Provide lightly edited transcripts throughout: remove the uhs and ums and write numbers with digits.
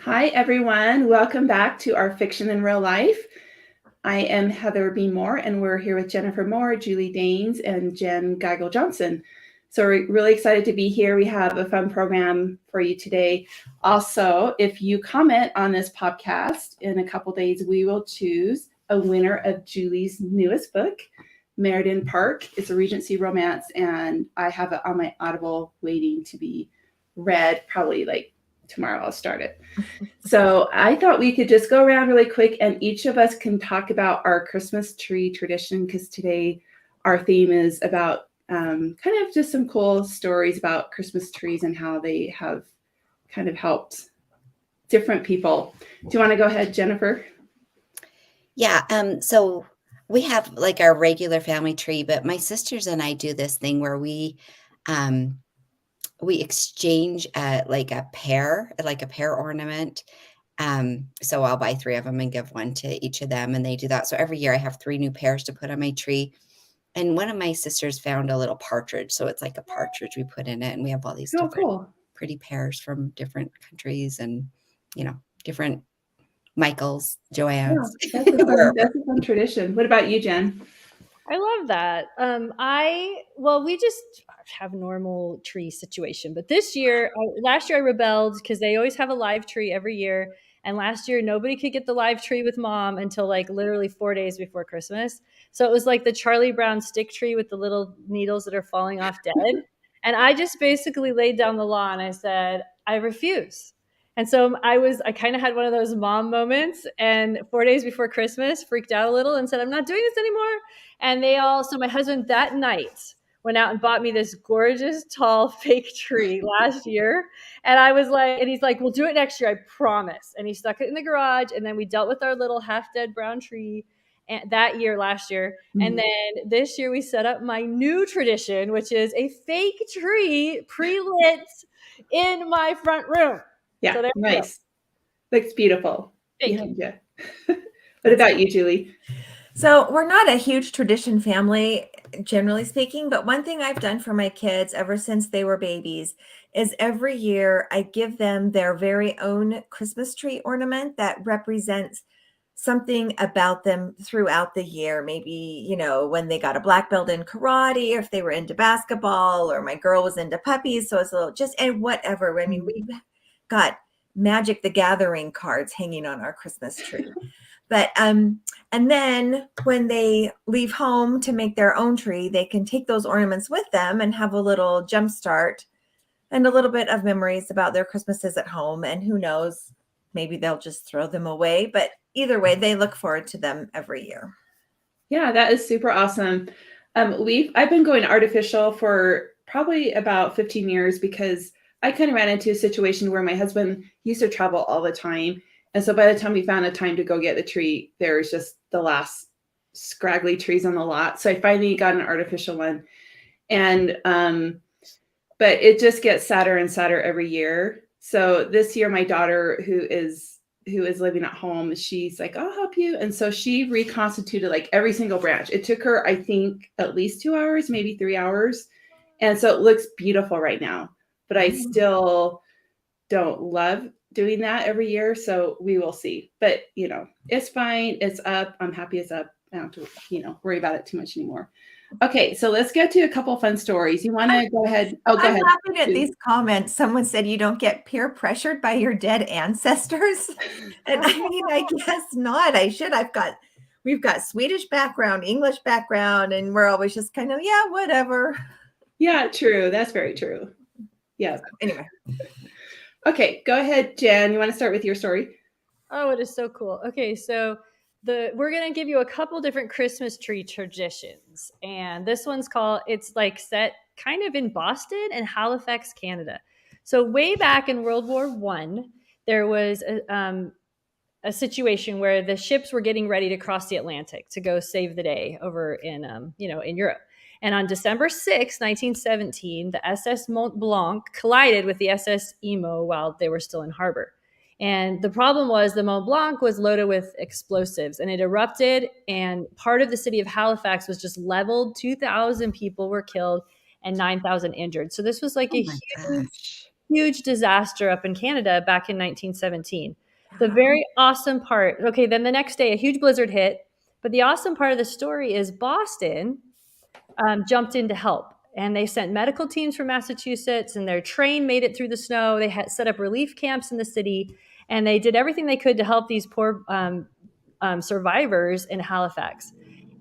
Hi, everyone. Welcome back to our Fiction in Real Life. I am Heather B. Moore, and we're here with Jennifer Moore, Julie Daines, and Jen Geigle Johnson. So we're really excited to be here. We have a fun program for you today. Also, if you comment on this podcast in a couple days, we will choose a winner of Julie's newest book, Meriden Park. It's a Regency romance, and I have it on my Audible waiting to be read, probably like tomorrow I'll start it. So I thought we could just go around really quick and each of us can talk about our Christmas tree tradition because today our theme is about kind of just some cool stories about Christmas trees and how they have kind of helped different people. Do you want to go ahead, Jennifer? Yeah, so we have like our regular family tree, but my sisters and I do this thing where we exchange like a pear ornament. So I'll buy 3 of them and give one to each of them, and they do that. So every year I have 3 new pears to put on my tree. And one of my sisters found a little partridge, so it's like a partridge we put in it, and we have all these Oh, different cool. pretty pears from different countries and different Michaels, Yeah, Joannes. that's a fun tradition. What about you, Jen? I love that. We just have a normal tree situation, but last year I rebelled because they always have a live tree every year. And last year, nobody could get the live tree with mom until like literally 4 days before Christmas. So it was like the Charlie Brown stick tree with the little needles that are falling off dead. And I just basically laid down the law and I said, I refuse. And so I kind of had one of those mom moments, and 4 days before Christmas freaked out a little and said, I'm not doing this anymore. And so my husband that night went out and bought me this gorgeous, tall, fake tree last year. And I was like, and he's like, we'll do it next year, I promise. And he stuck it in the garage. And then we dealt with our little half dead brown tree last year. And then this year we set up my new tradition, which is a fake tree pre-lit in my front room. Yeah, So there we go. nice. Looks beautiful. Thank you. Yeah. What about you, Julie? So we're not a huge tradition family, generally speaking, but one thing I've done for my kids ever since they were babies is every year I give them their very own Christmas tree ornament that represents something about them throughout the year. Maybe, when they got a black belt in karate, or if they were into basketball, or my girl was into puppies. So it's a little and whatever. I mean, we've got Magic the Gathering cards hanging on our Christmas tree. But and then when they leave home to make their own tree, they can take those ornaments with them and have a little jump start and a little bit of memories about their Christmases at home. And who knows, maybe they'll just throw them away. But either way, they look forward to them every year. Yeah, that is super awesome. I've been going artificial for probably about 15 years because I kind of ran into a situation where my husband used to travel all the time. And so by the time we found a time to go get the tree, there was just the last scraggly trees on the lot. So I finally got an artificial one. And but it just gets sadder and sadder every year. So this year, my daughter, who is living at home, she's like, I'll help you. And so she reconstituted like every single branch. It took her, I think, at least 2 hours, maybe 3 hours. And so it looks beautiful right now. But I still don't love doing that every year. So we will see. But, it's fine. It's up. I'm happy it's up. I don't have to, worry about it too much anymore. Okay, so let's get to a couple fun stories. You want to go ahead? Oh, go I'm ahead. laughing at these comments. Someone said you don't get peer pressured by your dead ancestors. And I mean, I guess not. I should. We've got Swedish background, English background, and we're always just kind of, yeah, whatever. Yeah, true. That's very true. Yeah. So, anyway. Okay, go ahead, Jen. You want to start with your story? Oh, it is so cool. Okay, so we're going to give you a couple different Christmas tree traditions. And this one's it's like set kind of in Boston and Halifax, Canada. So way back in World War I, there was a situation where the ships were getting ready to cross the Atlantic to go save the day over in Europe. And on December 6, 1917, the SS Mont Blanc collided with the SS Imo while they were still in harbor. And the problem was the Mont Blanc was loaded with explosives and it erupted, and part of the city of Halifax was just leveled. 2,000 people were killed and 9,000 injured. So this was like a huge, huge disaster up in Canada back in 1917. The very awesome part, okay, then the next day a huge blizzard hit, but the awesome part of the story is Boston jumped in to help. And they sent medical teams from Massachusetts, and their train made it through the snow. They had set up relief camps in the city, and they did everything they could to help these poor survivors in Halifax.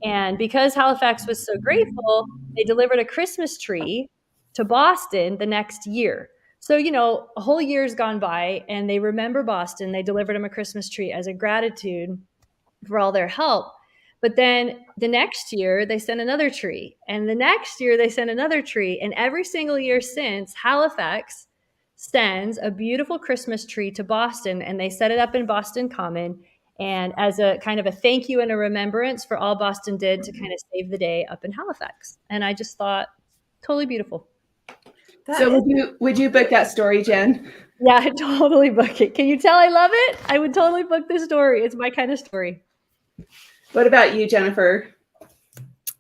And because Halifax was so grateful, they delivered a Christmas tree to Boston the next year. So, a whole year's gone by, and they remember Boston. They delivered them a Christmas tree as a gratitude for all their help. But then the next year, they sent another tree. And the next year, they sent another tree. And every single year since, Halifax sends a beautiful Christmas tree to Boston, and they set it up in Boston Common. And as a kind of a thank you and a remembrance for all Boston did to kind of save the day up in Halifax. And I just thought, totally beautiful. So would you book that story, Jen? Yeah, I'd totally book it. Can you tell I love it? I would totally book this story. It's my kind of story. What about you, Jennifer?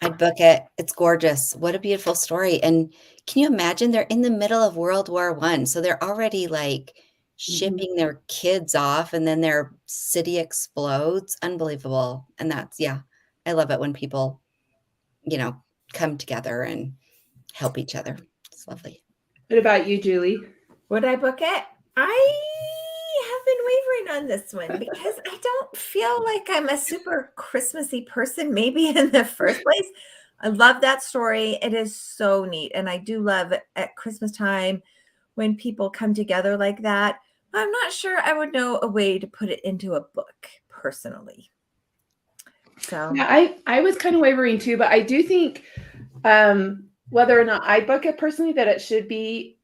I'd book it. It's gorgeous. What a beautiful story. And can you imagine they're in the middle of World War I? So they're already like shipping their kids off, and then their city explodes. Unbelievable. And I love it when people, come together and help each other. It's lovely. What about you, Julie? Would I book it? I have been wavering on this one because I don't feel like I'm a super Christmassy person, maybe in the first place. I love that story. It is so neat. And I do love at Christmas time when people come together like that. I'm not sure I would know a way to put it into a book personally. So yeah, I was kind of wavering too, but I do think whether or not I book it personally, that it should be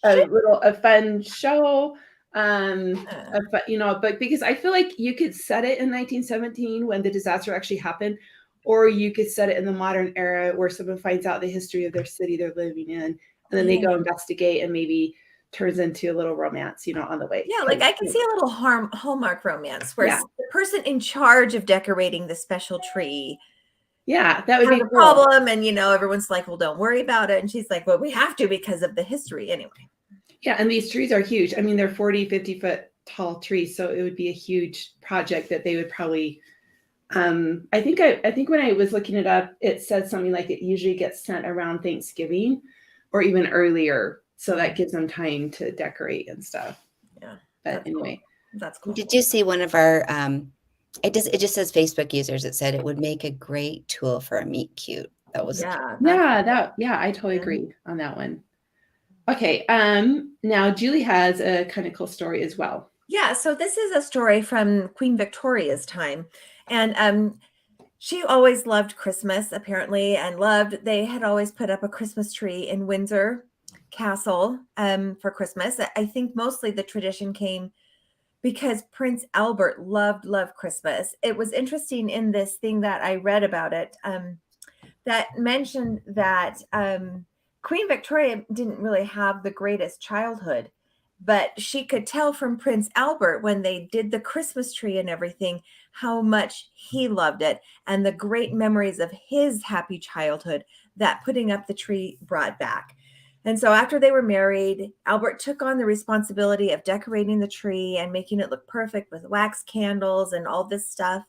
a fun show, but because I feel like you could set it in 1917 when the disaster actually happened, or you could set it in the modern era where someone finds out the history of their city they're living in, and then they go investigate and maybe turns into a little romance, on the way. Yeah, like I can see a little Hallmark romance where the person in charge of decorating the special tree. Yeah, that would be a problem. And, everyone's like, well, don't worry about it. And she's like, well, we have to because of the history anyway. Yeah, and these trees are huge. I mean, they're 40, 50 foot tall trees. So it would be a huge project that they would probably, I think when I was looking it up, it said something like it usually gets sent around Thanksgiving or even earlier. So that gives them time to decorate and stuff. Yeah. But anyway. Cool. That's cool. Did you see one of our, it just says Facebook users. It said it would make a great tool for a meet cute. That was I totally agree on that one. Okay, now Julie has a kind of cool story as well. Yeah, so this is a story from Queen Victoria's time, and she always loved Christmas apparently, and they had always put up a Christmas tree in Windsor Castle for Christmas. I think mostly the tradition came because Prince Albert loved Christmas. It was interesting in this thing that I read about it that mentioned that Queen Victoria didn't really have the greatest childhood, but she could tell from Prince Albert when they did the Christmas tree and everything, how much he loved it and the great memories of his happy childhood that putting up the tree brought back. And so after they were married, Albert took on the responsibility of decorating the tree and making it look perfect with wax candles and all this stuff.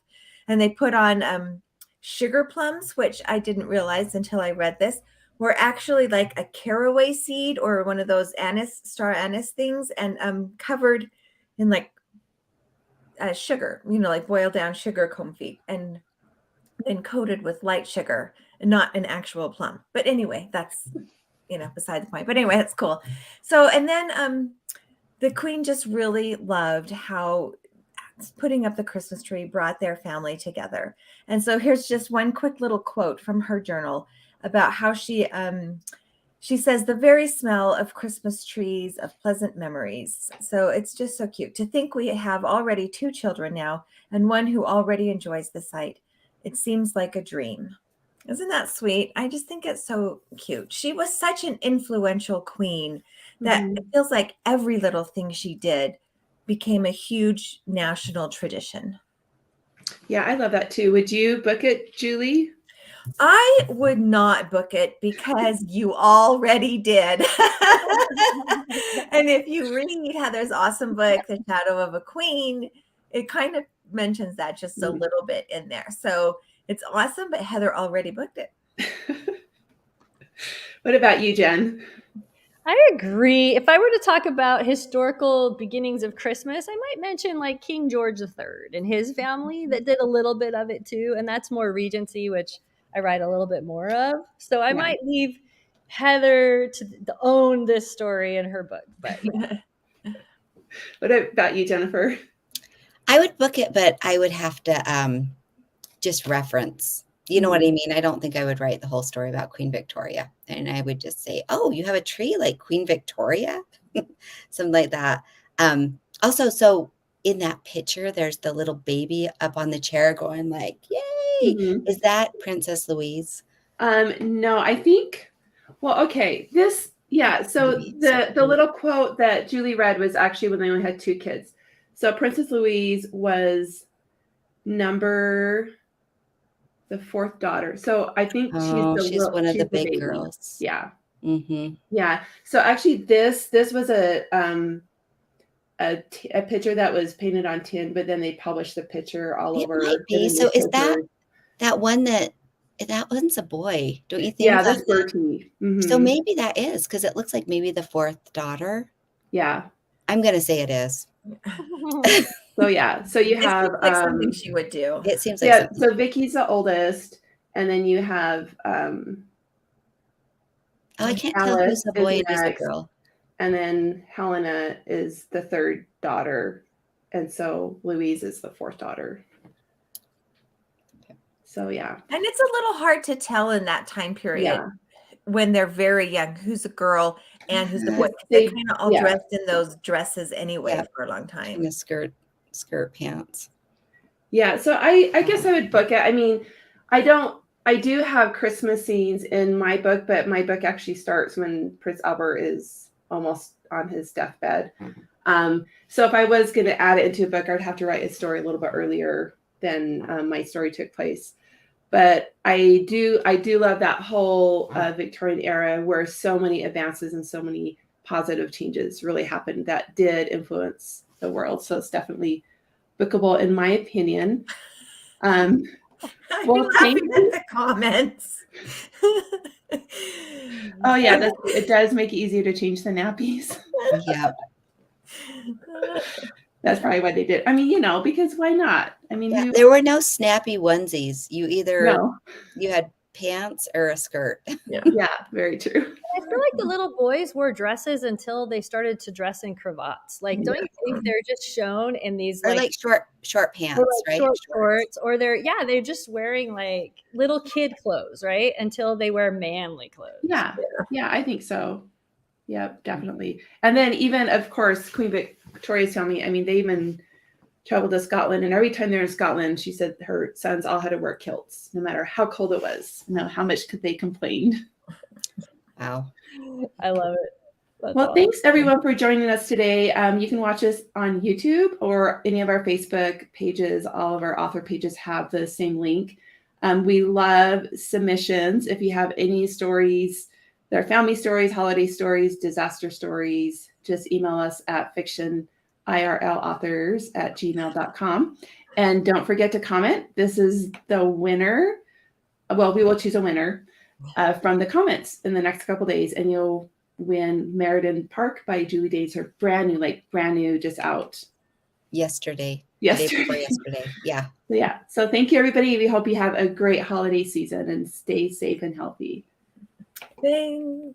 And they put on sugar plums, which I didn't realize until I read this, were actually like a caraway seed or one of those star anise things, and covered in like sugar, like boiled down sugar comfit, and then coated with light sugar, and not an actual plum. But anyway, that's beside the point. But anyway, that's cool. So, and then the Queen just really loved how putting up the Christmas tree brought their family together. And so here's just one quick little quote from her journal about how she says, the very smell of Christmas trees of pleasant memories. So it's just so cute to think we have already 2 children now and one who already enjoys the sight. It seems like a dream. Isn't that sweet? I just think it's so cute. She was such an influential queen that it feels like every little thing she did became a huge national tradition. Yeah, I love that too. Would you book it, Julie? I would not book it because you already did. And if you read Heather's awesome book, The Shadow of a Queen, it kind of mentions that just a little bit in there. So it's awesome, but Heather already booked it. What about you, Jen? I agree. If I were to talk about historical beginnings of Christmas, I might mention like King George III and his family that did a little bit of it too. And that's more Regency, which I write a little bit more of. So I might leave Heather to own this story in her book. But yeah. What about you, Jennifer? I would book it, but I would have to just reference. You know what I mean? I don't think I would write the whole story about Queen Victoria. And I would just say, oh, you have a tree like Queen Victoria? Something like that. Also, so in that picture, there's the little baby up on the chair going like, yay. Is that Princess Louise? No, I think, well, okay. So the little quote that Julie read was actually when they only had 2 kids. So Princess Louise was the 4th daughter. So I think she's one of the big girls. Yeah. Mm-hmm. Yeah. So actually this was a picture that was painted on tin, but then they published the picture all over. It might be. So is that one that one's a boy, don't you think? Yeah, that's Bertie. So maybe that is, because it looks like maybe the 4th daughter. Yeah. I'm going to say it is. So yeah, so you have like something she would do. It seems like something. So Vicky's the oldest, and then you have I can't tell who's the boy and who's the girl. And then Helena is the 3rd daughter, and so Louise is the 4th daughter. So yeah, and it's a little hard to tell in that time period when they're very young who's a girl and who's the boy. They're kind of all dressed in those dresses anyway for a long time. And the skirt pants. Yeah, so I guess I would book it. I mean, I do have Christmas scenes in my book, but my book actually starts when Prince Albert is almost on his deathbed. So if I was going to add it into a book, I'd have to write a story a little bit earlier than my story took place. But I do love that whole Victorian era where so many advances and so many positive changes really happened that did influence the world. So it's definitely bookable in my opinion. Well, thank you. The comments. Oh yeah, it does make it easier to change the nappies. Yeah. That's probably why they did. I mean, because why not? I mean, there were no snappy onesies. You either you had pants or a skirt. Yeah, very true. I feel like the little boys wore dresses until they started to dress in cravats. Like, don't you think they're just shown in these like short pants, right? Short shorts, or they're just wearing like little kid clothes, right? Until they wear manly clothes. Yeah, I think so. Yep, definitely. And then even, of course, Queen Victoria's family, I mean, they even traveled to Scotland, and every time they're in Scotland, she said her sons all had to wear kilts, no matter how cold it was. How much could they complain? Wow. I love it. Well, thanks everyone for joining us today. You can watch us on YouTube or any of our Facebook pages. All of our author pages have the same link. We love submissions. If you have any stories, their family stories, holiday stories, disaster stories, just email us at fictionirlauthors@gmail.com. And don't forget to comment. This is the winner. Well, we will choose a winner from the comments in the next couple days, and you'll win Meriden Park by Julie Daines, her brand new, just out. Yesterday. Yeah. So thank you, everybody. We hope you have a great holiday season and stay safe and healthy. Thanks.